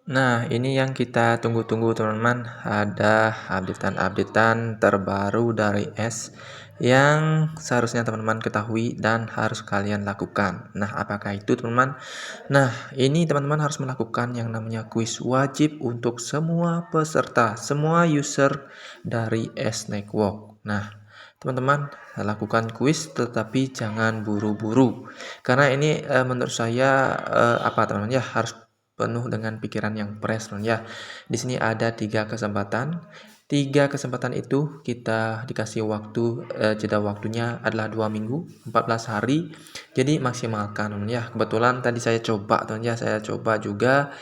Nah, ini yang kita tunggu-tunggu teman-teman, ada updatean-updatean terbaru dari S yang seharusnya teman-teman ketahui dan harus kalian lakukan. Nah, apakah itu teman-teman? Nah, ini teman-teman harus melakukan yang namanya kuis wajib untuk semua peserta, semua user dari S Network. Nah, teman-teman lakukan kuis tetapi jangan buru-buru. Karena ini menurut saya apa teman-teman ya harus penuh dengan pikiran yang fresh ya. Di sini ada 3 kesempatan. 3 kesempatan itu kita dikasih waktu jeda waktunya adalah 2 minggu, 14 hari. Jadi maksimalkan ya. Kebetulan tadi saya coba ya, saya coba juga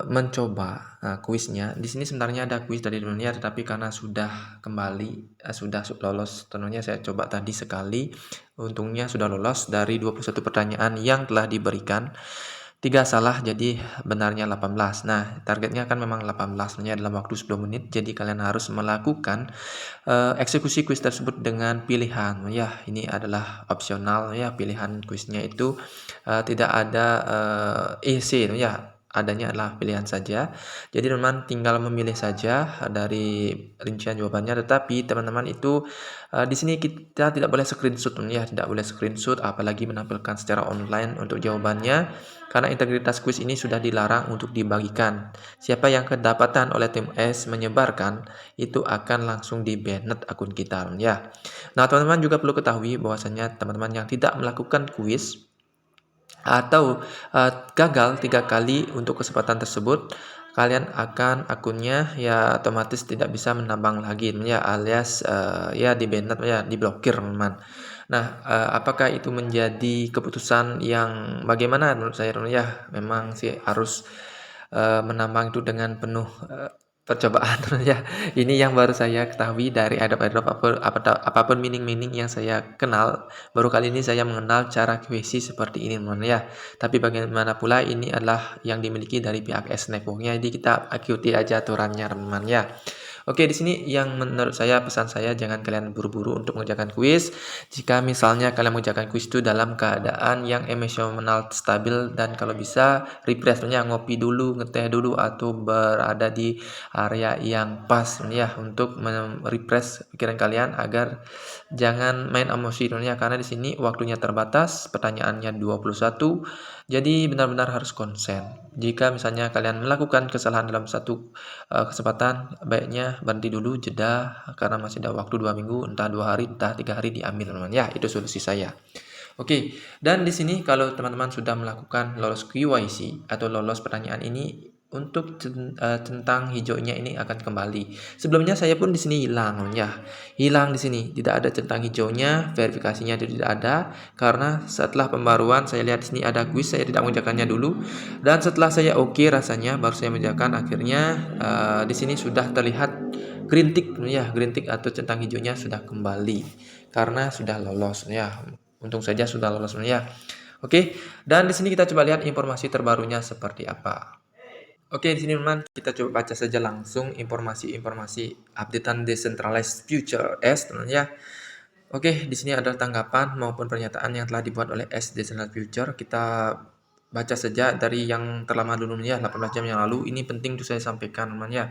mencoba kuisnya. Di sini sebenarnya ada kuis dari dunia, tetapi karena sudah kembali sudah lolos tentunya saya coba tadi sekali. Untungnya sudah lolos dari 21 pertanyaan yang telah diberikan. 3 salah jadi benarnya 18. Nah, targetnya kan memang 18 dalam waktu 10 menit. Jadi kalian harus melakukan eksekusi kuis tersebut dengan pilihan. Ya, ini adalah opsional ya, pilihan kuisnya itu tidak ada isi ya. Adanya adalah pilihan saja. Jadi teman-teman tinggal memilih saja dari rincian jawabannya. Tetapi teman-teman itu di sini kita tidak boleh screenshot ya, tidak boleh screenshot apalagi menampilkan secara online untuk jawabannya. Karena integritas kuis ini sudah dilarang untuk dibagikan. Siapa yang kedapatan oleh tim S menyebarkan, itu akan langsung di-banned akun kita ya. Nah, teman-teman juga perlu ketahui bahwasanya teman-teman yang tidak melakukan kuis atau gagal 3 kali untuk kesempatan tersebut, kalian akan akunnya ya otomatis tidak bisa menambang lagi ya, alias ya di-banned ya, diblokir teman-teman. Nah, apakah itu menjadi keputusan yang bagaimana menurut saya ya? Memang sih harus menambang itu dengan penuh percobaan ya. Ini yang baru saya ketahui dari airdrop apapun meaning-meaning yang saya kenal. Baru kali ini saya mengenal cara QC seperti ini teman ya. Tapi bagaimana pula ini adalah yang dimiliki dari pihak S Network-nya. Jadi kita ikuti aja aturannya teman ya. Oke, di sini yang menurut saya pesan saya jangan kalian buru-buru untuk mengerjakan kuis. Jika misalnya kalian mengerjakan kuis itu dalam keadaan yang emosional stabil dan kalau bisa refreshnya ngopi dulu, ngeteh dulu atau berada di area yang pas ya untuk refresh pikiran kalian agar jangan main emosi ya karena di sini waktunya terbatas, pertanyaannya 21. Jadi benar-benar harus konsen. Jika misalnya kalian melakukan kesalahan dalam satu kesempatan, baiknya berhenti dulu, jeda karena masih ada waktu 2 minggu, entah 2 hari, entah 3 hari diambil teman-teman. Ya, itu solusi saya. Oke, dan di sini kalau teman-teman sudah melakukan lolos QYC atau lolos pertanyaan ini untuk centang hijaunya ini akan kembali. Sebelumnya saya pun di sini hilang ya. Hilang di sini, tidak ada centang hijaunya, verifikasinya itu tidak ada karena setelah pembaruan saya lihat di sini ada kuis, saya tidak mengerjakannya dulu dan setelah saya oke rasanya baru saya mengerjakan akhirnya di sini sudah terlihat green tick ya, green tick atau centang hijaunya sudah kembali karena sudah lolos ya. Untung saja sudah lolos ya. Oke, dan di sini kita coba lihat informasi terbarunya seperti apa. Oke, di sini teman kita coba baca saja langsung informasi-informasi updatean decentralized future S teman ya. Oke, di sini ada tanggapan maupun pernyataan yang telah dibuat oleh S Decentralized Future. Kita baca saja dari yang terlama dulu ya, 18 jam yang lalu. Ini penting untuk saya sampaikan teman ya.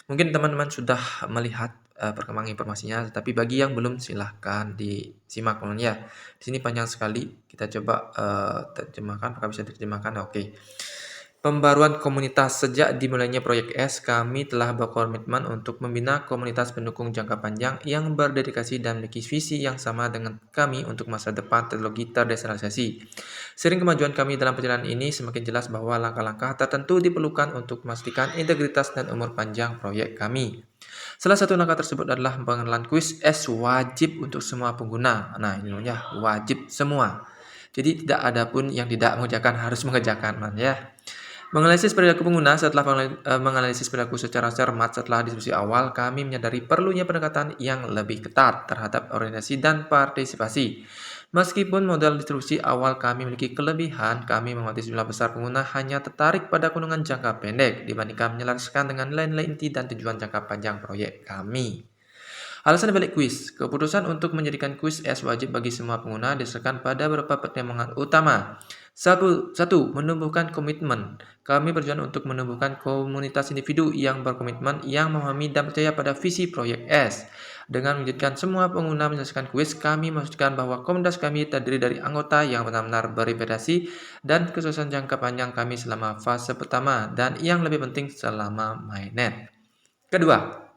Mungkin teman-teman sudah melihat perkembangan informasinya, tetapi bagi yang belum silahkan disimak teman ya. Di sini panjang sekali. Kita coba terjemahkan, apakah bisa diterjemahkan? Oke. Pembaruan komunitas. Sejak dimulainya proyek S, kami telah berkomitmen untuk membina komunitas pendukung jangka panjang yang berdedikasi dan memiliki visi yang sama dengan kami untuk masa depan teknologi terdesentralisasi. Sering kemajuan kami dalam perjalanan ini semakin jelas bahwa langkah-langkah tertentu diperlukan untuk memastikan integritas dan umur panjang proyek kami. Salah satu langkah tersebut adalah pengenalan kuis S wajib untuk semua pengguna. Nah, ini ya, wajib semua. Jadi tidak ada pun yang tidak mengerjakan harus mengerjakan, ya. Menganalisis perilaku pengguna. Setelah menganalisis perilaku secara cermat setelah diskusi awal, kami menyadari perlunya pendekatan yang lebih ketat terhadap organisasi dan partisipasi. Meskipun model distribusi awal kami memiliki kelebihan, kami mengamati jumlah besar pengguna hanya tertarik pada keuntungan jangka pendek dibandingkan menyelaraskan dengan nilai-nilai inti dan tujuan jangka panjang proyek kami. Alasan balik kuis. Keputusan untuk menjadikan kuis S wajib bagi semua pengguna didasarkan pada beberapa pertimbangan utama. Satu, menumbuhkan komitmen. Kami berjuang untuk menumbuhkan komunitas individu yang berkomitmen, yang memahami dan percaya pada visi proyek S. Dengan menjadikan semua pengguna menyelesaikan kuis, kami memastikan bahwa komunitas kami terdiri dari anggota yang benar-benar berinvestasi dan kesuksesan jangka panjang kami selama fase pertama dan yang lebih penting selama mainnet. Kedua,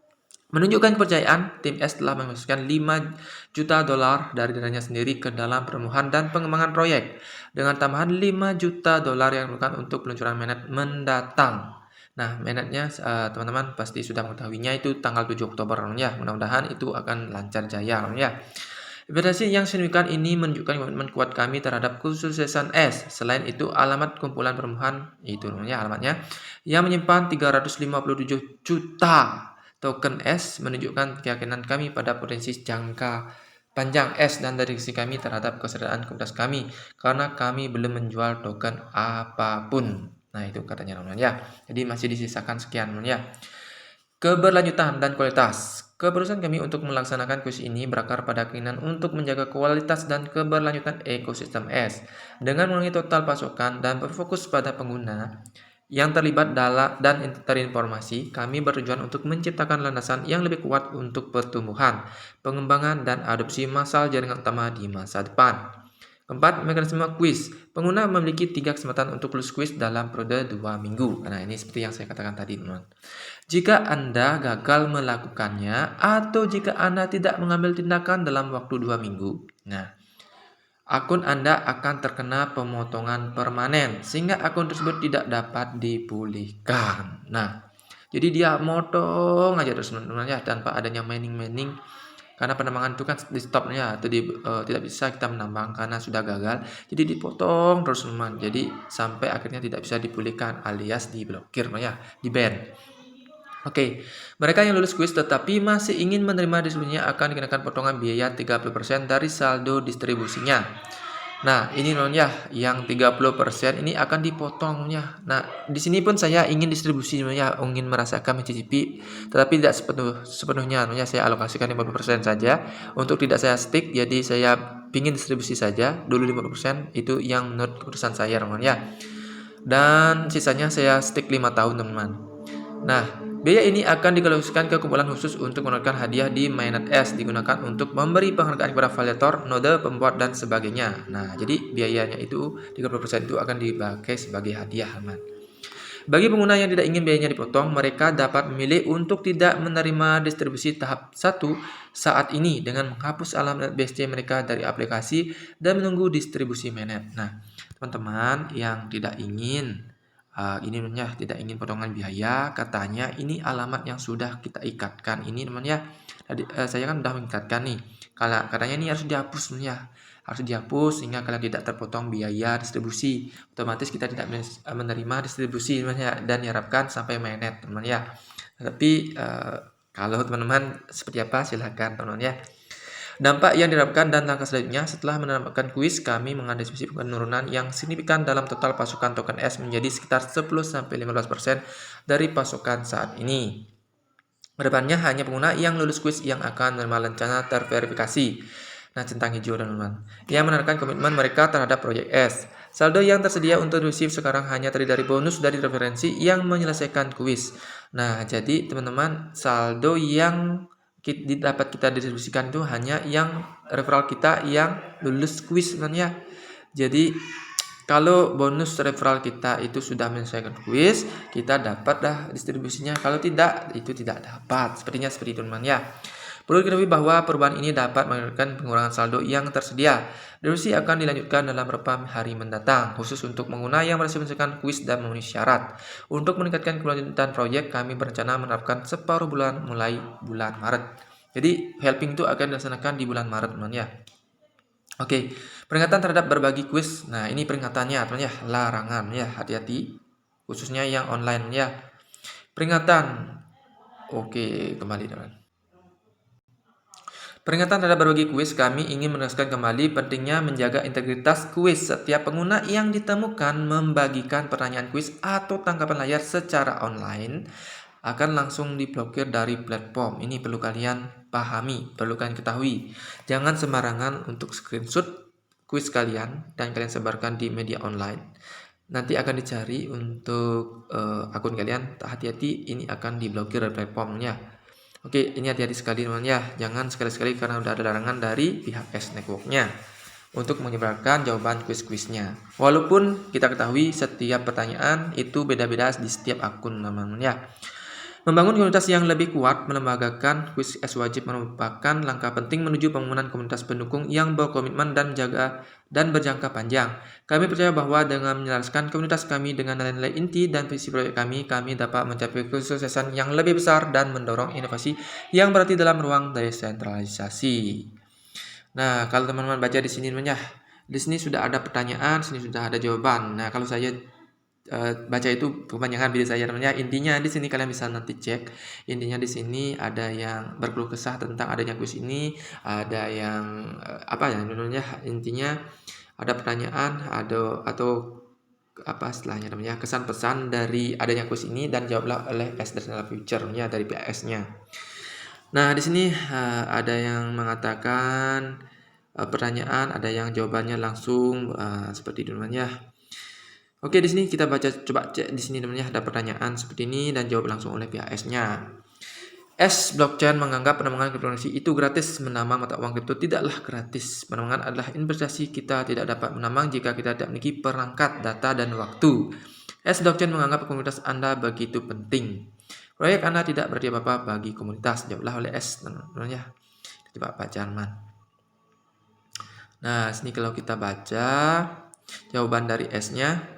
menunjukkan kepercayaan, tim S telah memasukkan 5 juta dolar dari dananya sendiri ke dalam pertumbuhan dan pengembangan proyek, dengan tambahan 5 juta dolar yang diperlukan untuk peluncuran mainnet mendatang. Nah, mainnetnya teman-teman pasti sudah mengetahuinya, itu tanggal 7 Oktober ya. Mudah-mudahan itu akan lancar jaya ya. Investasi yang signifikan ini menunjukkan komitmen kuat kami terhadap kesuksesan S. Selain itu, alamat kumpulan pertumbuhan, itu namanya alamatnya, yang menyimpan 357 juta token S menunjukkan keyakinan kami pada potensi jangka panjang S dan dedikasi kami terhadap kesadaran komunitas kami, karena kami belum menjual token apapun. Nah, itu katanya teman-teman ya. Jadi masih disisakan sekian teman ya. Keberlanjutan dan kualitas. Keputusan kami untuk melaksanakan kuis ini berakar pada keinginan untuk menjaga kualitas dan keberlanjutan ekosistem S. Dengan mengurangi total pasokan dan berfokus pada pengguna yang terlibat dan terinformasi, kami bertujuan untuk menciptakan landasan yang lebih kuat untuk pertumbuhan, pengembangan, dan adopsi massal jaringan utama di masa depan. Keempat, mekanisme kuis. Pengguna memiliki 3 kesempatan untuk lulus kuis dalam periode 2 minggu. Nah, ini seperti yang saya katakan tadi, teman. Jika Anda gagal melakukannya atau jika Anda tidak mengambil tindakan dalam waktu 2 minggu, nah, akun Anda akan terkena pemotongan permanen sehingga akun tersebut tidak dapat dipulihkan. Nah, jadi dia motong aja terus teman-teman ya, tanpa adanya mining, karena penambangan itu kan di stopnya atau tidak bisa kita menambang karena sudah gagal. Jadi dipotong terus teman. Jadi sampai akhirnya tidak bisa dipulihkan alias diblokir ya, di ban. Oke, mereka yang lulus kuis tetapi masih ingin menerima distribusinya akan dikenakan potongan biaya 30% dari saldo distribusinya. Nah, ini ya, yang 30% ini akan dipotong ya. Nah, di sini pun saya ingin distribusi ya, ingin merasakan mencicipi, tetapi tidak sepenuhnya ya, saya alokasikan 50% saja untuk tidak saya stick, jadi saya ingin distribusi saja dulu 50%, itu yang menurut keputusan saya teman ya. Dan sisanya saya stick 5 tahun teman-teman. Nah, biaya ini akan digalakkan ke kumpulan khusus untuk menawarkan hadiah di mainnet S, digunakan untuk memberi penghargaan kepada validator, node, pembuat, dan sebagainya. Nah, jadi biayanya itu 30% itu akan dipakai sebagai hadiah, teman. Bagi pengguna yang tidak ingin biayanya dipotong, mereka dapat memilih untuk tidak menerima distribusi tahap 1 saat ini dengan menghapus alamat BSC mereka dari aplikasi dan menunggu distribusi mainnet. Nah, teman-teman yang tidak ingin tidak ingin potongan biaya, katanya ini alamat yang sudah kita ikatkan. Ini teman ya, saya kan sudah mengikatkan nih. Kalau katanya ini harus dihapus ya, harus dihapus sehingga kalian tidak terpotong biaya distribusi. Otomatis kita tidak menerima distribusi teman ya, dan diharapkan sampai mainnet teman ya. Tapi kalau teman-teman seperti apa silahkan teman ya. Dampak yang diharapkan dan langkah selanjutnya setelah menerapkan kuis, kami mengantisipasi penurunan yang signifikan dalam total pasokan token S menjadi sekitar 10-15% dari pasokan saat ini. Kedepannya hanya pengguna yang lulus kuis yang akan menerima rencana terverifikasi. Nah, centang hijau teman-teman, yang menawarkan komitmen mereka terhadap proyek S. Saldo yang tersedia untuk receive sekarang hanya terdiri dari bonus dari referensi yang menyelesaikan kuis. Nah, jadi teman-teman, saldo yang dapat kita distribusikan itu hanya yang referral kita yang lulus kuis sebenarnya. Jadi kalau bonus referral kita itu sudah menyelesaikan kuis, kita dapatlah distribusinya. Kalau tidak, itu tidak dapat. Sepertinya seperti itu teman ya. Perlu diketahui bahwa perubahan ini dapat mengakibatkan pengurangan saldo yang tersedia. Distribusi akan dilanjutkan dalam beberapa hari mendatang, khusus untuk pengguna yang berhasil menyelesaikan kuis dan memenuhi syarat. Untuk meningkatkan kelanjutan proyek, kami berencana menerapkan separuh bulan mulai bulan Maret. Jadi helping itu akan dilaksanakan di bulan Maret teman ya. Oke, peringatan terhadap berbagi kuis. Nah, ini peringatannya teman ya, larangan ya, hati-hati, khususnya yang online ya. Peringatan. Oke, kembali teman. Peringatan terhadap berbagi kuis, kami ingin menegaskan kembali pentingnya menjaga integritas kuis. Setiap pengguna yang ditemukan membagikan pertanyaan kuis atau tangkapan layar secara online akan langsung diblokir dari platform. Ini perlu kalian pahami, perlu kalian ketahui. Jangan sembarangan untuk screenshot kuis kalian dan kalian sebarkan di media online, nanti akan dicari untuk akun kalian. Hati-hati, ini akan diblokir dari platformnya. Oke, ini hati-hati sekali teman ya, jangan sekali-sekali karena udah ada larangan dari pihak S Network-nya untuk menyebarkan jawaban kuis-kuisnya. Walaupun kita ketahui setiap pertanyaan itu beda-beda di setiap akun teman-teman ya. Membangun komunitas yang lebih kuat, melembagakan kuis S wajib merupakan langkah penting menuju pembangunan komunitas pendukung yang berkomitmen dan berjangka panjang. Kami percaya bahwa dengan menyelaraskan komunitas kami dengan nilai-nilai inti dan visi proyek kami dapat mencapai kesuksesan yang lebih besar dan mendorong inovasi yang berarti dalam ruang desentralisasi. Nah, kalau teman-teman baca di sini teman ya, di sini sudah ada pertanyaan, sini sudah ada jawaban. Nah, kalau saya baca itu kepanjangan video saya teman ya. Intinya di sini kalian bisa nanti cek. Intinya di sini ada yang berkeluh kesah tentang adanya kuis ini, ada yang apa ya namanya? Intinya ada pertanyaan, atau apa istilahnya namanya, kesan pesan dari adanya kuis ini dan jawablah oleh S National Future ya dari PAS-nya. Nah, di sini ada yang mengatakan pertanyaan, ada yang jawabannya langsung seperti itu teman ya. Oke, di sini kita coba cek di sini teman ya, ada pertanyaan seperti ini dan jawab langsung oleh pihak S-nya. S Blockchain menganggap penambangan kriptokurrensi itu gratis. Menambang mata uang kripto tidaklah gratis. Penambangan adalah investasi. Kita tidak dapat menambang jika kita tidak memiliki perangkat, data, dan waktu. S Blockchain menganggap komunitas Anda begitu penting. Proyek Anda tidak berarti apa-apa bagi komunitas. Jawablah oleh S teman ya. Coba baca teman. Nah, sini kalau kita baca jawaban dari S-nya,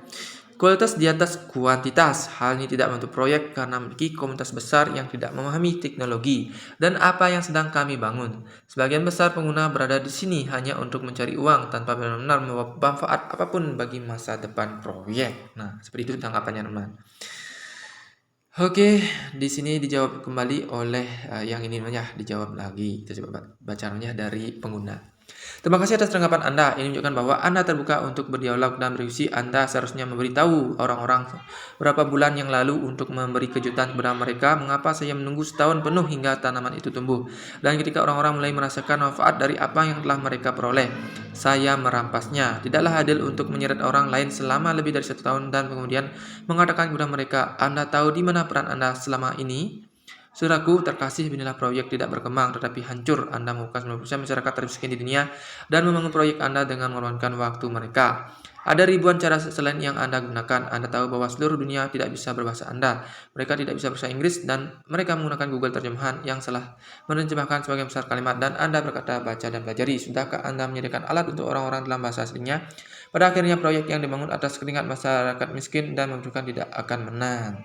kualitas di atas kuantitas. Hal ini tidak membantu proyek karena memiliki komunitas besar yang tidak memahami teknologi dan apa yang sedang kami bangun. Sebagian besar pengguna berada di sini hanya untuk mencari uang tanpa benar-benar membawa manfaat apapun bagi masa depan proyek. Nah, seperti itu tanggapannya teman. Oke, di sini dijawab kembali oleh yang ini namanya, dijawab lagi. Kita coba bacanya dari pengguna. Terima kasih atas tanggapan Anda. Ini menunjukkan bahwa Anda terbuka untuk berdialog dan berdiskusi. Anda seharusnya memberitahu orang-orang beberapa bulan yang lalu untuk memberi kejutan kepada mereka mengapa saya menunggu setahun penuh hingga tanaman itu tumbuh. Dan ketika orang-orang mulai merasakan manfaat dari apa yang telah mereka peroleh, saya merampasnya. Tidaklah adil untuk menyeret orang lain selama lebih dari 1 tahun dan kemudian mengatakan kepada mereka, Anda tahu di mana peran Anda selama ini? Saudaraku terkasih, inilah proyek tidak berkembang tetapi hancur. Anda membuka 90% masyarakat termiskin di dunia dan membangun proyek Anda dengan mengorbankan waktu mereka. Ada ribuan cara selain yang Anda gunakan. Anda tahu bahwa seluruh dunia tidak bisa berbahasa Anda. Mereka tidak bisa berbahasa Inggris dan mereka menggunakan Google terjemahan yang salah menerjemahkan sebagian besar kalimat dan Anda berkata baca dan pelajari. Sudahkah Anda menyediakan alat untuk orang-orang dalam bahasa aslinya? Pada akhirnya proyek yang dibangun atas keringat masyarakat miskin dan membutuhkan tidak akan menang.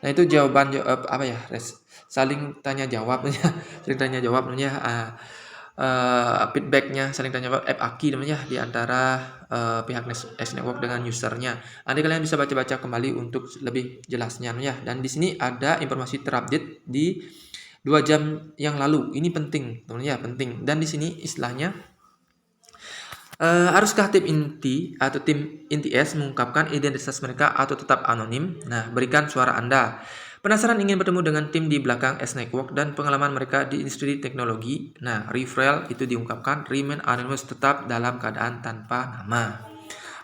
Nah, itu jawaban apa ya? Saling tanya jawab namanya, feedbacknya saling tanya jawab FAQ namanya di antara pihak S Network dengan usernya. Nanti kalian bisa baca-baca kembali untuk lebih jelasnya ya. Dan di sini ada informasi terupdate di 2 jam yang lalu. Ini penting teman ya, penting. Dan di sini istilahnya haruskah tim inti atau tim inti S mengungkapkan identitas mereka atau tetap anonim? Nah, berikan suara Anda. Penasaran ingin bertemu dengan tim di belakang S Network dan pengalaman mereka di industri teknologi? Nah, referral itu diungkapkan, remain anonymous, tetap dalam keadaan tanpa nama.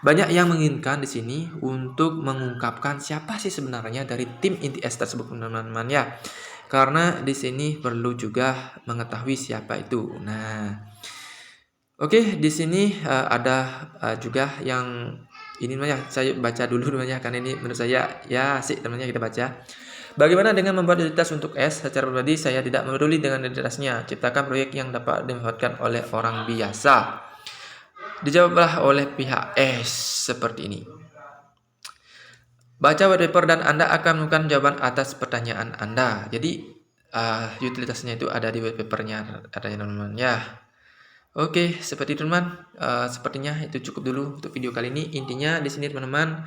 Banyak yang menginginkan di sini untuk mengungkapkan siapa sih sebenarnya dari tim inti S tersebut teman-teman ya. Karena di sini perlu juga mengetahui siapa itu. Nah, oke, di sini ada juga yang ini namanya, saya baca dulu namanya karena ini menurut saya ya asik temannya, kita baca. Bagaimana dengan membuat identitas untuk S? Secara pribadi saya tidak peduli dengan identitasnya. Ciptakan proyek yang dapat dimanfaatkan oleh orang biasa. Dijawablah oleh pihak S seperti ini. Baca white paper dan Anda akan menemukan jawaban atas pertanyaan Anda. Jadi utilitasnya itu ada di white papernya, adanya teman-teman ya. Oke, seperti itu teman. Sepertinya itu cukup dulu untuk video kali ini. Intinya di sini teman-teman,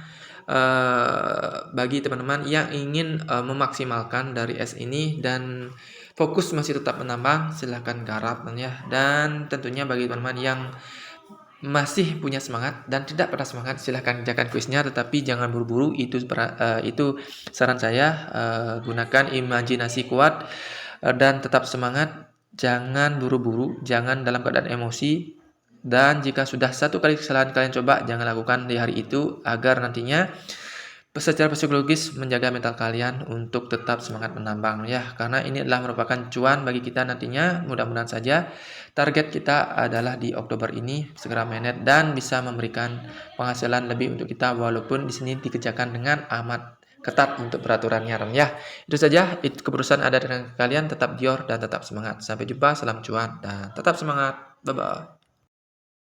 bagi teman-teman yang ingin memaksimalkan dari S ini dan fokus masih tetap menambang, silahkan garap ya. Dan tentunya bagi teman-teman yang masih punya semangat dan tidak pernah semangat, silahkan kerjakan kuisnya, tetapi jangan buru-buru. Itu saran saya. Gunakan imajinasi kuat dan tetap semangat. Jangan buru-buru, jangan dalam keadaan emosi. Dan jika sudah satu kali kesalahan kalian coba, jangan lakukan di hari itu agar nantinya secara psikologis menjaga mental kalian untuk tetap semangat menambang ya, karena ini adalah merupakan cuan bagi kita nantinya. Mudah-mudahan saja target kita adalah di Oktober ini segera menet dan bisa memberikan penghasilan lebih untuk kita, walaupun di sini dikerjakan dengan amat ketat untuk peraturannya ya. Itu saja, itu keputusan ada dengan kalian. Tetap gior dan tetap semangat. Sampai jumpa, salam cuan dan tetap semangat. Bye bye.